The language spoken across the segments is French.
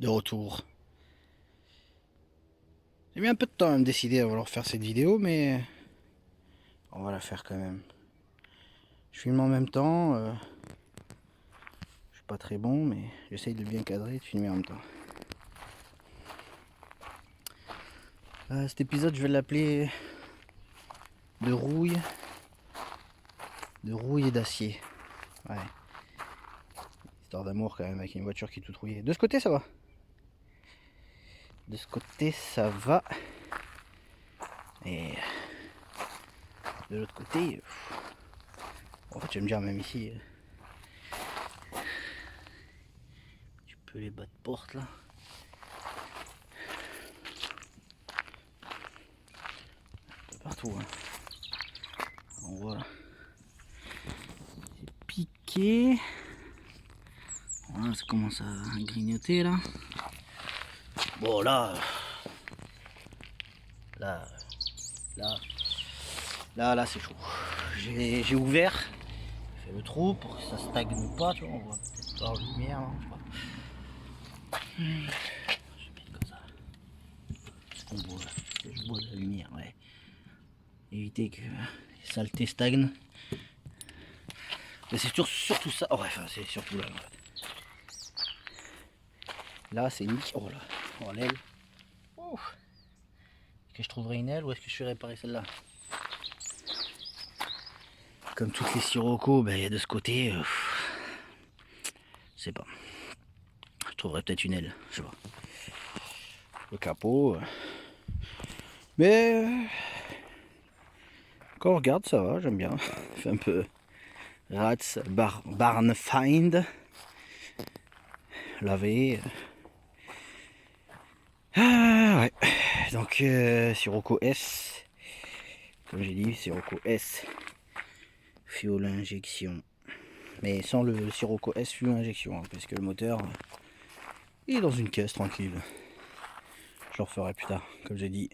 de retour. J'ai mis un peu de temps à me décider à vouloir faire cette vidéo, mais on va la faire quand même. Je filme en même temps. Je suis pas très bon, mais j'essaye de bien cadrer et de filmer en même temps. Cet épisode, je vais l'appeler de rouille et d'acier. Ouais. Histoire d'amour quand même avec une voiture qui est toute rouillée. De ce côté, ça va. De ce côté, ça va. Et de l'autre côté, en fait, j'aime bien même ici. Tu peux les bas de porte là. Un peu partout. Hein. On voit là. C'est piqué. Voilà, ça commence à grignoter là. Bon là, là c'est chaud. J'ai ouvert, fait le trou pour que ça stagne pas, tu vois, on voit peut-être pas la lumière, hein, je sais pas. Je vais mettre comme ça. Je bois de la lumière, ouais. Éviter que les saletés stagnent. Mais c'est surtout ça, oh, ouais, enfin, c'est surtout là. En fait. Là c'est nickel, oh là, oh l'aile. Est-ce que je trouverai une aile ou est-ce que je vais réparer celle-là? Comme toutes les Sirocco, ben, il y a de ce côté, je sais pas. Je trouverai peut-être une aile, je sais pas. Le capot. Mais quand on regarde, ça va, j'aime bien. Fait un peu rats, barn find. Lavé. Ah ouais. Donc Sirocco S. Comme j'ai dit, Sirocco S. Fuel injection. Mais sans le Sirocco S fuel injection, hein, parce que le moteur il est dans une caisse tranquille. Je le referai plus tard, comme j'ai dit.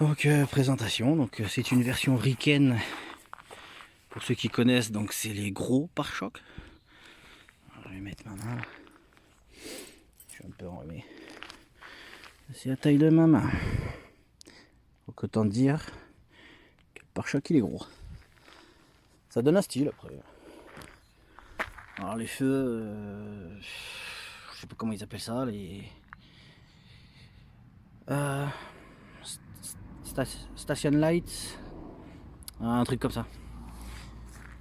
Donc présentation, donc c'est une version Riken. Pour ceux qui connaissent, donc c'est les gros pare-chocs. Je vais mettre ma main. Je suis un peu enrhumé. C'est la taille de ma main. Donc autant dire que le pare-choc il est gros. Ça donne un style après. Alors les feux, je sais pas comment ils appellent ça, les station lights, un truc comme ça.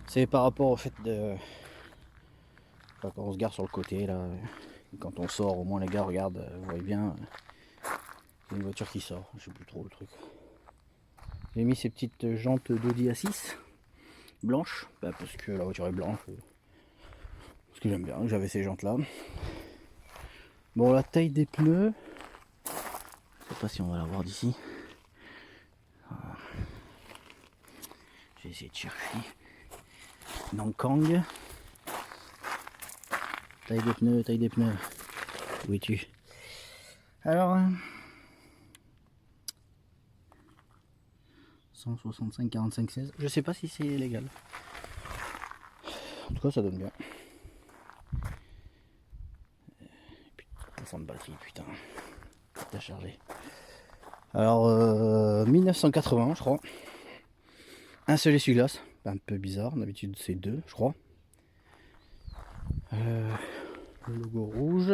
C'est par rapport au fait de quand on se gare sur le côté là, quand on sort au moins les gars regardent, vous voyez bien, il y a une voiture qui sort, je sais plus trop le truc. J'ai mis ces petites jantes d'Audi A6 blanches, parce que la voiture est blanche, parce que j'aime bien, j'avais ces jantes là. Bon, la taille des pneus, je sais pas si on va la voir d'ici. Je vais essayer de chercher. Nankang. Taille des pneus. Où es-tu? Alors, 165, 45, 16. Je sais pas si c'est légal. En tout cas, ça donne bien. Putain, de batterie, putain. T'as chargé. Alors, 1980, je crois. Un seul essuie-glace. Un peu bizarre. D'habitude, c'est deux, je crois. Le logo rouge.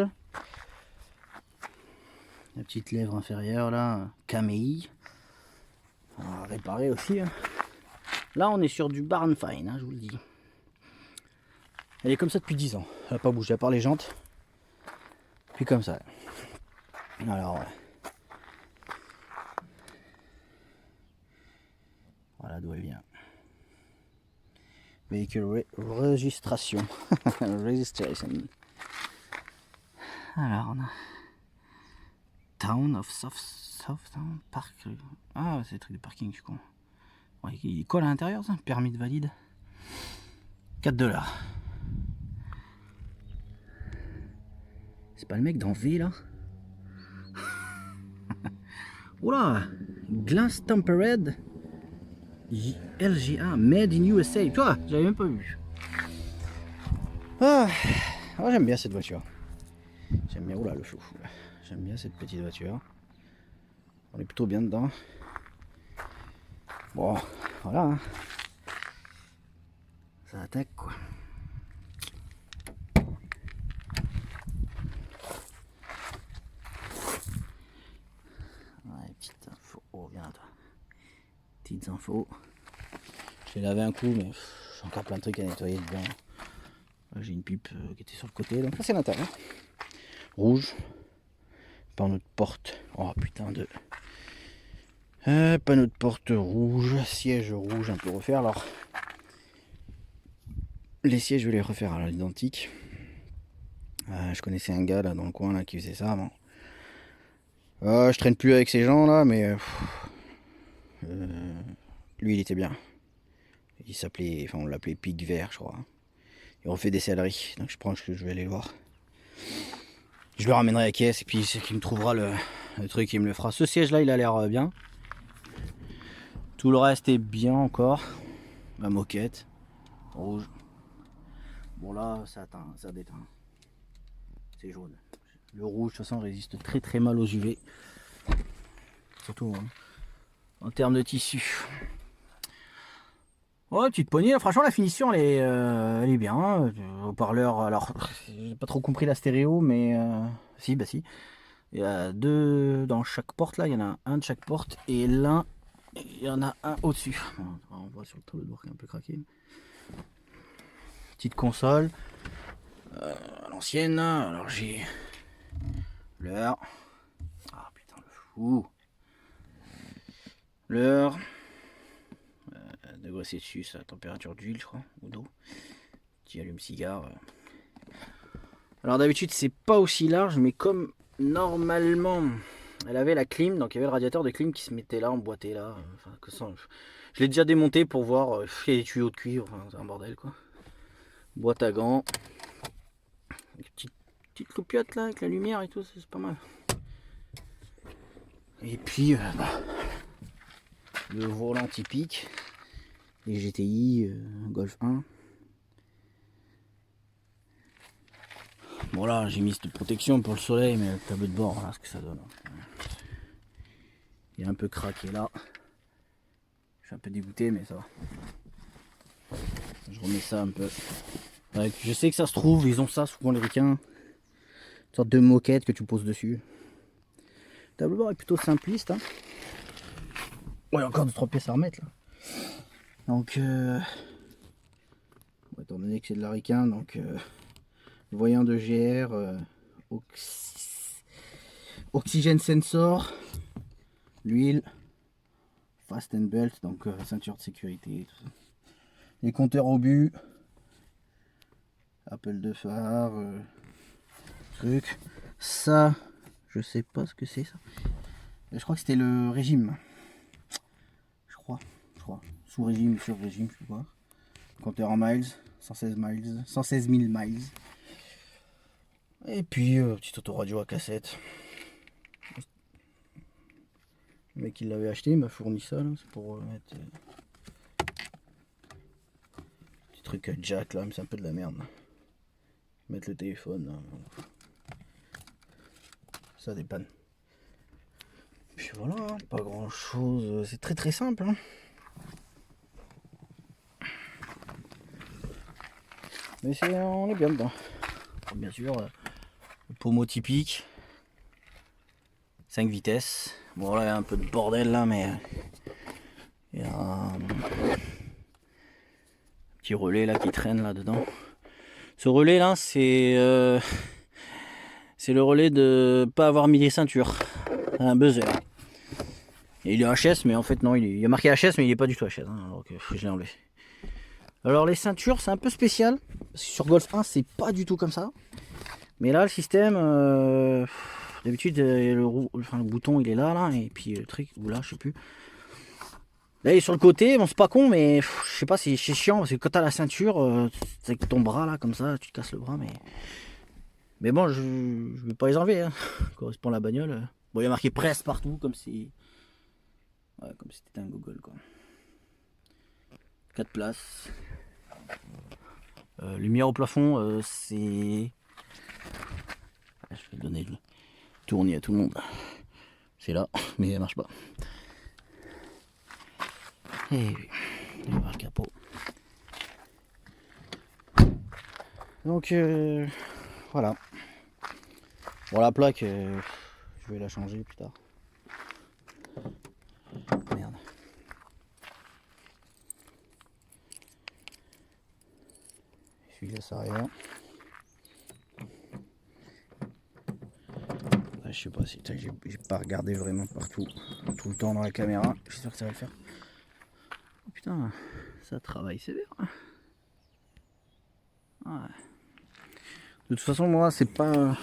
La petite lèvre inférieure là, Camei. On va réparer aussi. Hein. Là, on est sur du barn fine, hein, je vous le dis. Elle est comme ça depuis 10 ans. Elle n'a pas bougé à part les jantes. Puis comme ça. Alors, voilà d'où elle vient. Véhicule registration. Registration. Alors, on a Town of Southampton Park. Ah, c'est le truc de parking, je suis con. Ouais, il colle à l'intérieur, ça. Permis de valide. 4$. C'est pas le mec dans V là? Oula! Glass Tempered LGA Made in USA. Tu vois, j'avais même pas vu. Ah, j'aime bien cette voiture. J'aime bien, oula le flou. J'aime bien cette petite voiture. On est plutôt bien dedans. Bon, voilà. Hein. Ça attaque quoi. Ouais, petite info. Oh, viens là toi. Petites infos. J'ai lavé un coup, mais j'ai encore plein de trucs à nettoyer dedans. J'ai une pipe qui était sur le côté, donc ça c'est l'intérieur. Rouge. Panneau de porte. Oh putain de. Panneau de porte rouge. Siège rouge un peu refaire. Alors, les sièges je vais les refaire à l'identique. Je connaissais un gars là dans le coin là qui faisait ça avant. Je traîne plus avec ces gens là, mais lui il était bien. Il s'appelait, enfin on l'appelait Pic Vert je crois. Il refait des selleries, donc je pense que je vais aller le voir. Je lui ramènerai la caisse et puis c'est qui me trouvera le truc, il me le fera. Ce siège là il a l'air bien. Tout le reste est bien encore. La moquette rouge. Bon là ça atteint, ça déteint. C'est jaune. Le rouge de toute façon résiste très très mal aux UV. Surtout hein, en termes de tissu. Ouais, petite poignée, franchement la finition elle est bien. Haut-parleur, alors j'ai pas trop compris la stéréo, mais si, bah si. Il y a deux dans chaque porte là, il y en a un de chaque porte et l'un, il y en a un au-dessus. On voit sur le tableau de bord qui est un peu craqué. Petite console à l'ancienne, alors j'ai l'heure. Ah putain le fou. L'heure. Degré Celsius, la température d'huile, je crois, ou d'eau. Petit allume-cigare. Alors d'habitude, c'est pas aussi large, mais comme normalement, elle avait la clim, donc il y avait le radiateur de clim qui se mettait là, emboîté là. Enfin, que ça, je l'ai déjà démonté pour voir. Il y a des tuyaux de cuivre, enfin, c'est un bordel quoi. Boîte à gants. Petite loupiote là, avec la lumière et tout, c'est pas mal. Et puis, le volant typique. Les GTI, Golf 1. Bon là j'ai mis cette protection pour le soleil, mais le tableau de bord, voilà ce que ça donne. Il est un peu craqué là. Je suis un peu dégoûté mais ça va. Je remets ça un peu. Ouais, je sais que ça se trouve, ils ont ça souvent les ricains. Une sorte de moquette que tu poses dessus. Le tableau de bord est plutôt simpliste. Hein. Ouais, encore 2-3 pièces à remettre là. Donc bon, étant donné que c'est de la ricain, donc voyant de GR, oxygène sensor, l'huile, fast and belt, donc ceinture de sécurité, tout ça. Les compteurs au but, appel de phare, truc. Ça, je sais pas ce que c'est ça. Je crois que c'était le régime. Je crois. Sous régime, sur régime, je sais pas. Compteur en miles, 116 miles, 116 000 miles. Et puis, petite autoradio à cassette. Le mec qui l'avait acheté, il m'a fourni ça, c'est pour mettre petit truc jack là, mais c'est un peu de la merde. Mettre le téléphone, là. Ça dépanne. Puis voilà, hein, pas grand chose, c'est très très simple. Hein. Mais on est bien dedans. Bien sûr, le pommeau typique. 5 vitesses. Bon là il y a un peu de bordel là, mais il y a un petit relais là qui traîne là dedans. Ce relais là c'est le relais de pas avoir mis les ceintures. Un buzzer. Et il est HS mais en fait non, il y a marqué HS mais il est pas du tout HS. Hein, alors que je l'ai enlevé. Alors les ceintures c'est un peu spécial. Parce que sur Golf 1 c'est pas du tout comme ça. Mais là le système d'habitude le bouton il est là et puis le truc ou là je sais plus. Là il est sur le côté, bon c'est pas con mais je sais pas c'est chiant parce que quand t'as la ceinture c'est avec ton bras là comme ça tu te casses le bras mais bon je vais pas les enlever hein. Correspond à la bagnole. Bon il y a marqué presse partout comme si comme si c'était un Google quoi. 4 places. Lumière au plafond c'est Je vais donner le tournis à tout le monde. C'est là, mais elle marche pas. Et il va le capot. Donc voilà. Bon, la plaque, je vais la changer plus tard. Merde. Essuie-glace arrière. Là, je sais pas si j'ai pas regardé vraiment partout tout le temps dans la caméra. Je suis sûr que ça va le faire. Oh, putain, ça travaille sévère. Ouais. De toute façon, moi, c'est pas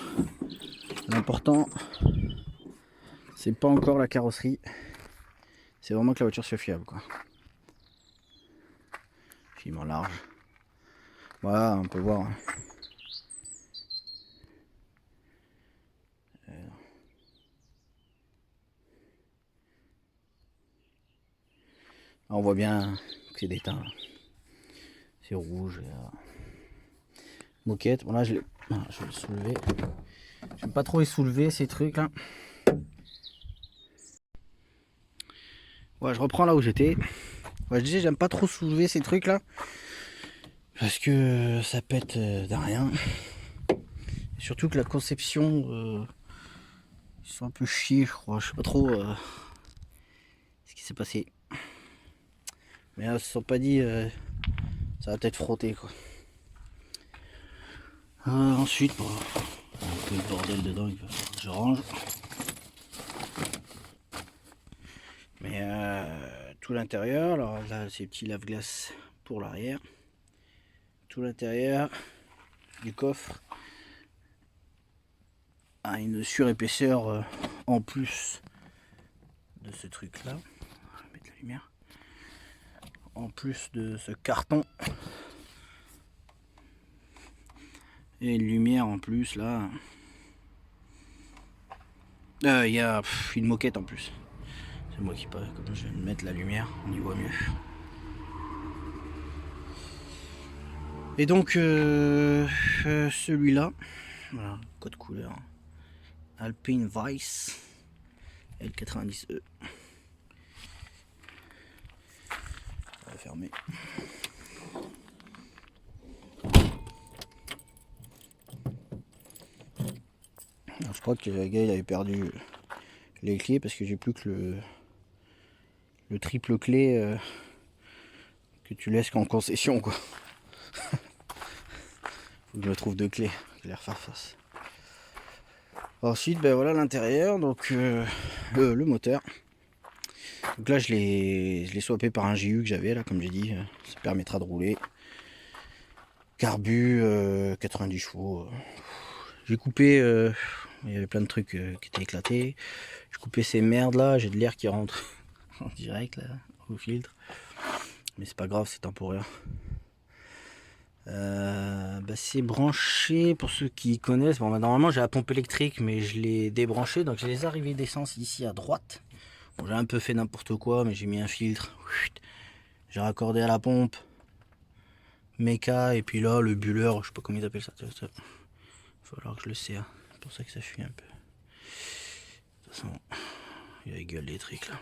l'important. C'est pas encore la carrosserie. C'est vraiment que la voiture soit fiable, quoi. Film en large. Voilà, on peut voir. Hein. On voit bien que c'est d'éteint. C'est rouge. Moquette. Bon là je vais le soulever. J'aime pas trop les soulever ces trucs là. Ouais, je reprends là où j'étais. Ouais, je disais j'aime pas trop soulever ces trucs là. Parce que ça pète de rien. Et surtout que la conception ils sont un peu chiés je crois. Je sais pas trop ce qui s'est passé. Mais là, ils se sont pas dit ça va peut-être frotter quoi. Ensuite, bon, un peu de bordel dedans, il va falloir que je range. Mais tout l'intérieur, alors là c'est petit lave-glace pour l'arrière. Tout l'intérieur du coffre a une surépaisseur en plus de ce truc là. On va mettre la lumière. En plus de ce carton. Et une lumière en plus là. Il y a une moquette en plus. C'est moi qui parle, comme je vais mettre la lumière, on y voit mieux. Et donc celui-là, voilà, code couleur Alpine Vice L90E. On va fermer. Alors, je crois que le gars il avait perdu les clés parce que j'ai plus que le triple clé que tu laisses qu'en concession quoi. Faut que je me trouve deux clés, je vais les refaire face. Ensuite ben voilà l'intérieur, donc le moteur. Donc là je l'ai swappé par un JU que j'avais là comme j'ai dit, ça permettra de rouler. Carbu 90 chevaux. J'ai coupé, il y avait plein de trucs qui étaient éclatés. J'ai coupé ces merdes là, j'ai de l'air qui rentre en direct là, au filtre. Mais c'est pas grave, c'est temporaire. C'est branché pour ceux qui connaissent. Bon, normalement j'ai la pompe électrique, mais je l'ai débranché. Donc j'ai les arrivées d'essence ici à droite. Bon, j'ai un peu fait n'importe quoi, mais j'ai mis un filtre. J'ai raccordé à la pompe. Méca, et puis là le buller, je sais pas comment ils appellent ça. Il va falloir que je le serre. C'est pour ça que ça fuit un peu. De toute façon, il y a les gueules électriques là.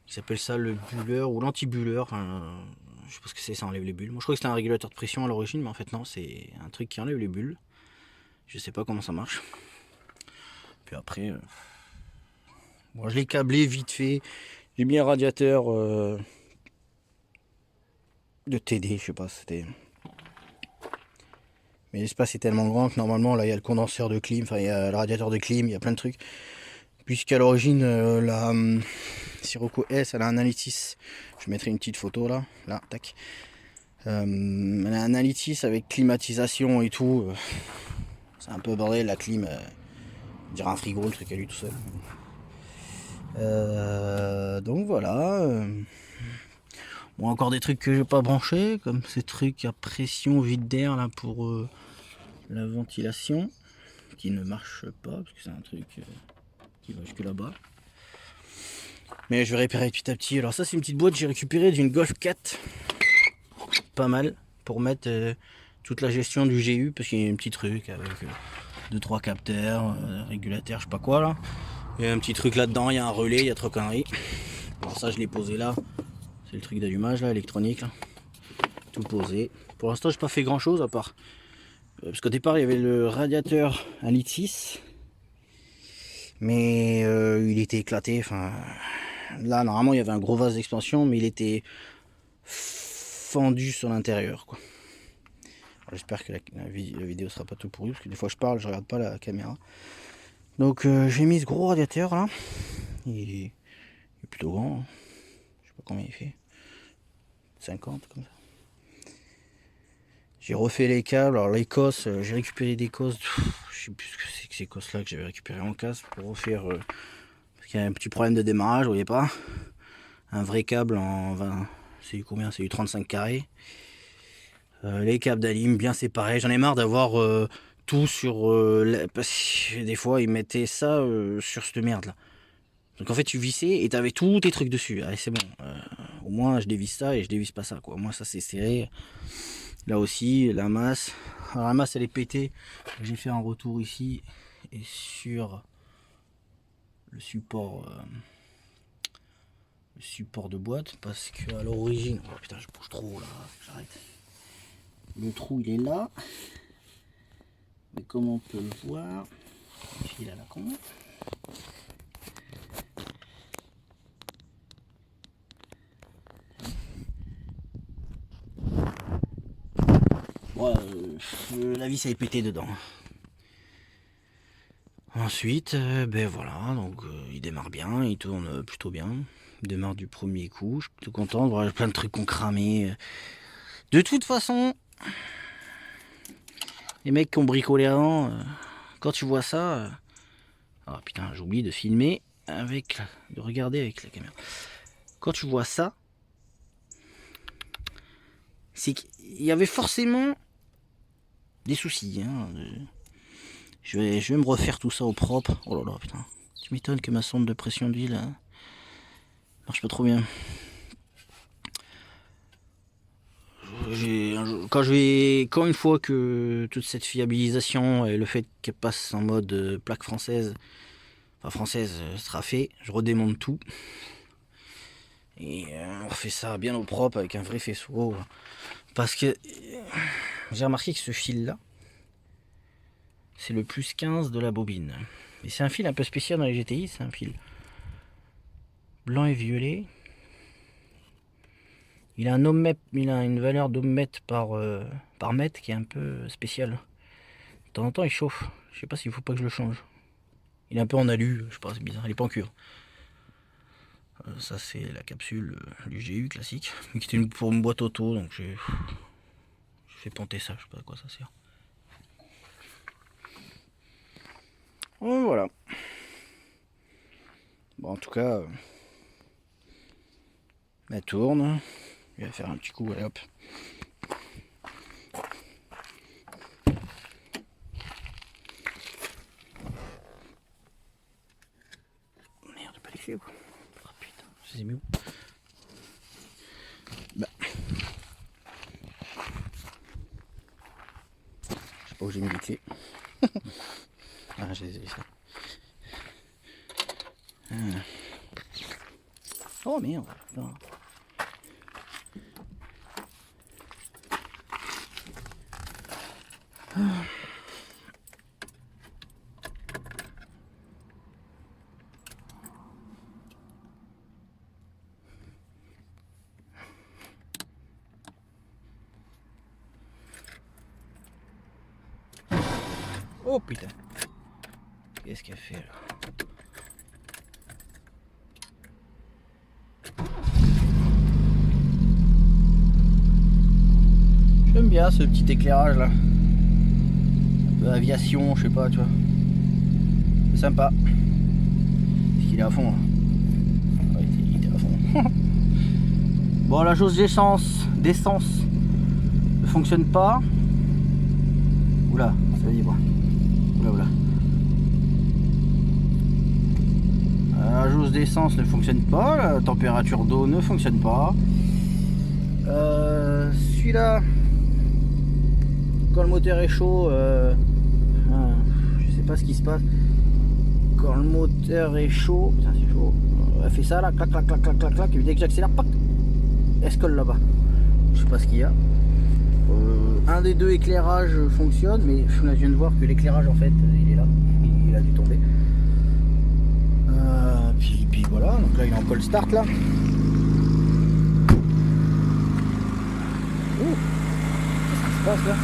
Ils appellent ça le buller ou l'anti-buller. Enfin, je sais pas ce que c'est, ça enlève les bulles. Moi je crois que c'était un régulateur de pression à l'origine, mais en fait non, c'est un truc qui enlève les bulles. Je sais pas comment ça marche. Puis après, bon, je l'ai câblé vite fait. J'ai mis un radiateur de TD, je sais pas, c'était. Mais l'espace est tellement grand que normalement là il y a le condenseur de clim, enfin il y a le radiateur de clim, il y a plein de trucs. Puisqu'à l'origine la Sirocco S elle a un Analytis. Je mettrai une petite photo là, tac. Elle a un Analytis avec climatisation et tout. C'est un peu bordel la clim. On dirait un frigo le truc à lui tout seul. Donc voilà. Bon, encore des trucs que j'ai pas branchés, comme ces trucs à pression vide d'air là pour la ventilation, qui ne marche pas parce que c'est un truc qui va jusque là-bas. Mais je vais réparer petit à petit. Alors ça c'est une petite boîte que j'ai récupérée d'une Golf 4. Pas mal pour mettre toute la gestion du GU parce qu'il y a un petit truc avec 2-3 capteurs, régulateurs, je sais pas quoi là. Il y a un petit truc là-dedans, il y a un relais, il y a 3 conneries. Alors ça je l'ai posé là. C'est le truc d'allumage là, électronique là. Tout posé. Pour l'instant j'ai pas fait grand chose à part. Parce qu'au départ il y avait le radiateur 1,6 litre. Mais il était éclaté. Enfin, là normalement il y avait un gros vase d'expansion, mais il était fendu sur l'intérieur quoi. J'espère que la vidéo sera pas tout pourri, parce que des fois je parle, je regarde pas la caméra. Donc j'ai mis ce gros radiateur là. Il est plutôt grand. Je sais pas combien il fait. 50 comme ça. J'ai refait les câbles. Alors les cosses, j'ai récupéré des cosses. Je sais plus ce que c'est que ces cosses là que j'avais récupéré en casse pour refaire. Parce qu'il y a un petit problème de démarrage, vous voyez pas. Un vrai câble en 20. C'est du combien? C'est du 35 carrés. Les câbles d'alim bien séparés. J'en ai marre d'avoir tout sur... parce que des fois, ils mettaient ça sur cette merde là. Donc en fait, tu vissais et t'avais tous tes trucs dessus. Allez, c'est bon. Au moins, je dévisse ça et je dévisse pas ça, quoi. Moi, ça, c'est serré. Là aussi, la masse. Alors, la masse, elle est pétée. J'ai fait un retour ici et sur le support... le support de boîte. Parce que à l'origine... Oh putain, je bouge trop, là. J'arrête. Le trou il est là, mais comme on peut le voir, il a la con. Bon, la vis a pété dedans. Ensuite, ben voilà, donc il démarre bien, il tourne plutôt bien. Il démarre du premier coup, je suis plutôt content de voir plein de trucs qu'on cramé. De toute façon, les mecs qui ont bricolé avant, quand tu vois ça... Ah putain, j'oublie de filmer de regarder avec la caméra. Quand tu vois ça, c'est qu'il y avait forcément des soucis. Hein. Je vais me refaire tout ça au propre. Oh là là, putain. Tu m'étonnes que ma sonde de pression d'huile marche pas trop bien. Quand une fois que toute cette fiabilisation et le fait qu'elle passe en mode plaque française, enfin française, sera fait, je redémonte tout. Et on refait ça bien au propre avec un vrai faisceau. Parce que j'ai remarqué que ce fil là, c'est le plus 15 de la bobine. Et c'est un fil un peu spécial dans les GTI, c'est un fil blanc et violet. Il a une valeur d'ohmmètre par mètre qui est un peu spéciale. De temps en temps il chauffe. Je sais pas s'il faut pas que je le change. Il est un peu en alu, je sais pas, c'est bizarre, il est pas en cuivre. Ça c'est la capsule du GU classique, qui était pour une boîte auto, donc j'ai fait ponter ça, je sais pas à quoi ça sert. Voilà. Bon, en tout cas, elle tourne. Je vais faire un petit coup, allez hop. Merde, pas les clés quoi. Oh putain, je les ai mis où? Bah. Je sais pas où j'ai mis les clés. Ah, je les ai laissées. Oh merde. Non. Oh putain. Qu'est-ce qu'elle fait là? J'aime bien ce petit éclairage là. Un peu aviation, je sais pas, tu vois. C'est sympa. Parce qu'il est à fond. Là. Ouais, il était à fond. Bon, la jauge d'essence ne fonctionne pas. Oula, ça vibre. Oula. La jauge d'essence ne fonctionne pas, la température d'eau ne fonctionne pas. Celui-là, quand le moteur est chaud, je sais pas ce qui se passe. Quand le moteur est chaud, putain c'est chaud. Elle fait ça là, clac clac clac clac clac clac, et dès que j'accélère, pac, elle se colle là-bas. Je sais pas ce qu'il y a. Un des deux éclairages fonctionne, mais là je viens de voir que l'éclairage en fait il est là, il a dû tomber. Puis voilà, donc là il est en call start là. Oh, qu'est-ce qui se passe là?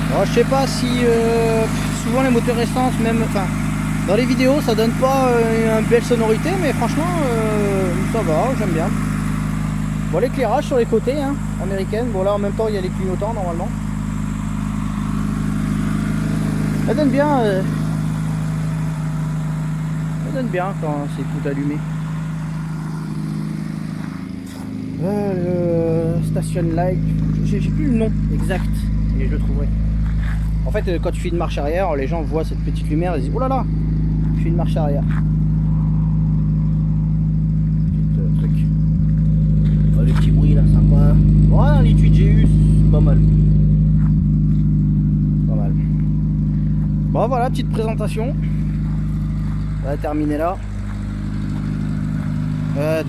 Voilà. Je sais pas si souvent les moteurs essence, même enfin dans les vidéos ça donne pas une belle sonorité, mais franchement ça va, j'aime bien. Bon, l'éclairage sur les côtés hein, américaine, bon là en même temps il y a les clignotants normalement. Ça donne bien quand c'est tout allumé. Le station light, j'ai plus le nom exact et je le trouverai. En fait quand tu fais une marche arrière, les gens voient cette petite lumière et ils disent oh là là, je fais une marche arrière. Petit truc. Oh, les petits bruits là sympa. Voilà, les 8 GU c'est pas mal. Pas mal. Bon voilà, petite présentation. On va terminer là.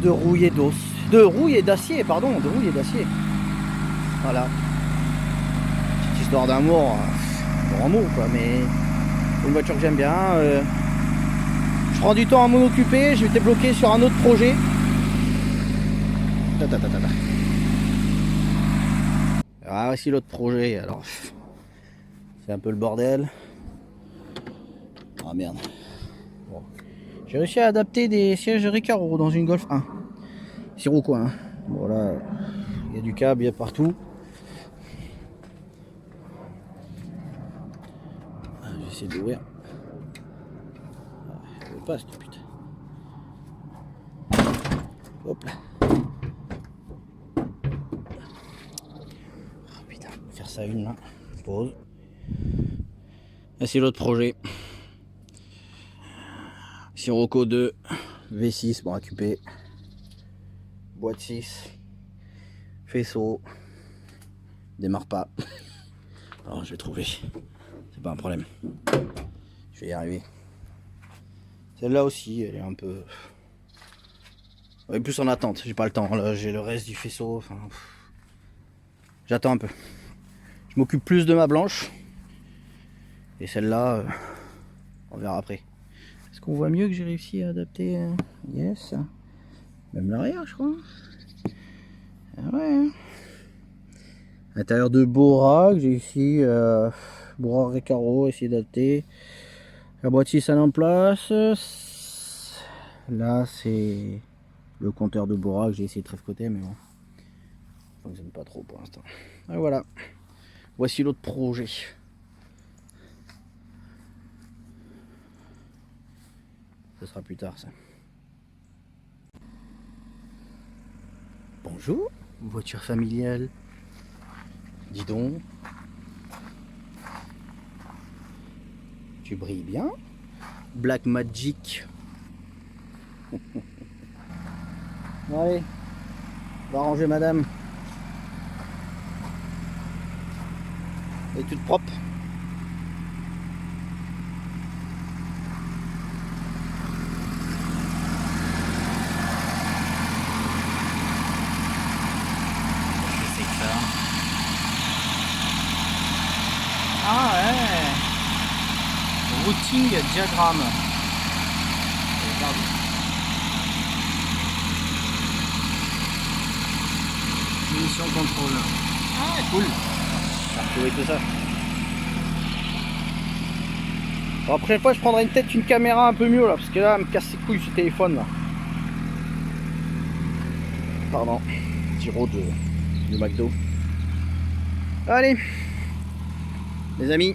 De rouille et d'os. De rouille et d'acier, pardon, de rouille et d'acier. Voilà. Petite histoire d'amour, grand mot quoi, mais une voiture que j'aime bien. Je prends du temps à m'en occuper, j'étais bloqué sur un autre projet. Ah voici l'autre projet, alors c'est un peu le bordel. Ah merde. Bon. J'ai réussi à adapter des sièges Recaro dans une Golf 1. Sirocco hein. Bon là, il y a du câble, il y a partout. Je vais essayer d'ouvrir. Je veux pas cette putain. Hop là. Oh, putain, faire ça une là. Pause. Là c'est l'autre projet. Sirocco 2, V6, bon AQP, boîte 6, faisceau, démarre pas. Alors je vais trouver, c'est pas un problème. Je vais y arriver. Celle-là aussi, elle est un peu... Elle est plus en attente, j'ai pas le temps. Là j'ai le reste du faisceau, enfin... J'attends un peu. Je m'occupe plus de ma blanche. Et celle-là, on verra après. Est-ce qu'on voit mieux que j'ai réussi à adapter? Yes. Même l'arrière, je crois. Ah ouais. Intérieur de Bora, que j'ai ici. Bora Recaro, essayer d'adapter. La boîte 6 elle est en place. Là, c'est le compteur de Bora que j'ai essayé de tricoter, mais bon. Ça fonctionne pas trop pour l'instant. Et voilà. Voici l'autre projet. Ce sera plus tard ça. Bonjour, voiture familiale. Dis donc. Tu brilles bien. Black Magic. Allez, on va ranger madame. Elle est toute propre. Ah ouais. Routing diagramme. Mission contrôle. Ah cool. J'ai retrouvé tout ça. Bon, la prochaine fois je prendrai peut-être une caméra un peu mieux là, parce que là elle me casse les couilles ce téléphone là. Pardon. Giro de McDo. Allez. Les amis,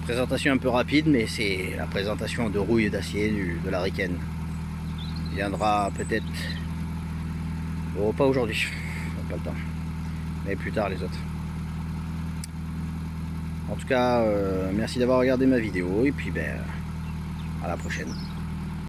présentation un peu rapide, mais c'est la présentation de rouille d'acier de la Riken. Il viendra peut-être, bon, pas aujourd'hui, pas le temps, mais plus tard les autres. En tout cas, merci d'avoir regardé ma vidéo et puis ben, à la prochaine.